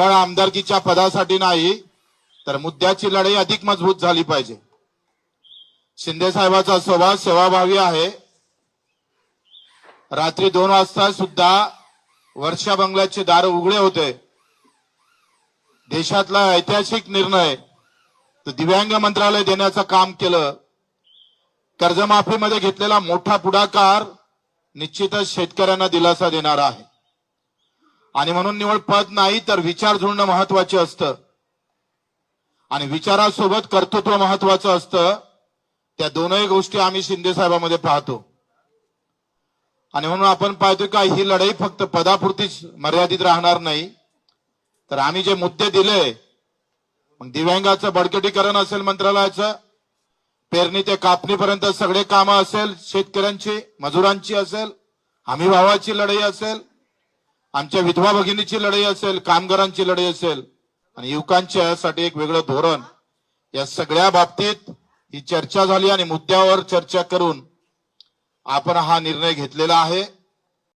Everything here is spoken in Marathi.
केवळ आमदारकीच्या पदासाठी नाही तर मुद्द्याची लढाई अधिक मजबूत झाली पाहिजे। शिंदे साहेबांचा स्वभाव सेवाभावी आहे। रात्री 2 वाजता सुद्धा वर्षा बंगल्याचे दार उघडे होते। देशातला ऐतिहासिक निर्णय तर दिव्यांग मंत्रालय देण्याचं काम केलं। कर्जमाफीमध्ये घेतलेला मोठा पुढाकार निश्चितच शेतकऱ्यांना दिलासा देणारा आहे। आणि म्हणून निवड पद नाही तर विचार जुळणं महत्वाचे असतं आणि विचारासोबत कर्तृत्व महत्वाचं असतं। त्या दोनही गोष्टी आम्ही शिंदे साहेबांमध्ये पाहतो आणि म्हणून आपण पाहतो का ही लढाई फक्त पदापुरतीच मर्यादित राहणार नाही तर आम्ही जे मुद्दे दिले, मग दिव्यांगाचं बळकटीकरण असेल, मंत्रालयाचं पेरणी ते कापणीपर्यंत सगळे कामं असेल, शेतकऱ्यांची मजुरांची असेल, हमी भावाची लढाई असेल, आमच्या विधवा भगिनीची लढाई असेल, कामगारांची लढाई असेल आणि युवकांच्यासाठी एक वेगळं धोरण, या सगळ्या बाबतीत ही चर्चा झाली आणि मुद्द्यावर चर्चा करून आपण हा निर्णय घेतलेला आहे।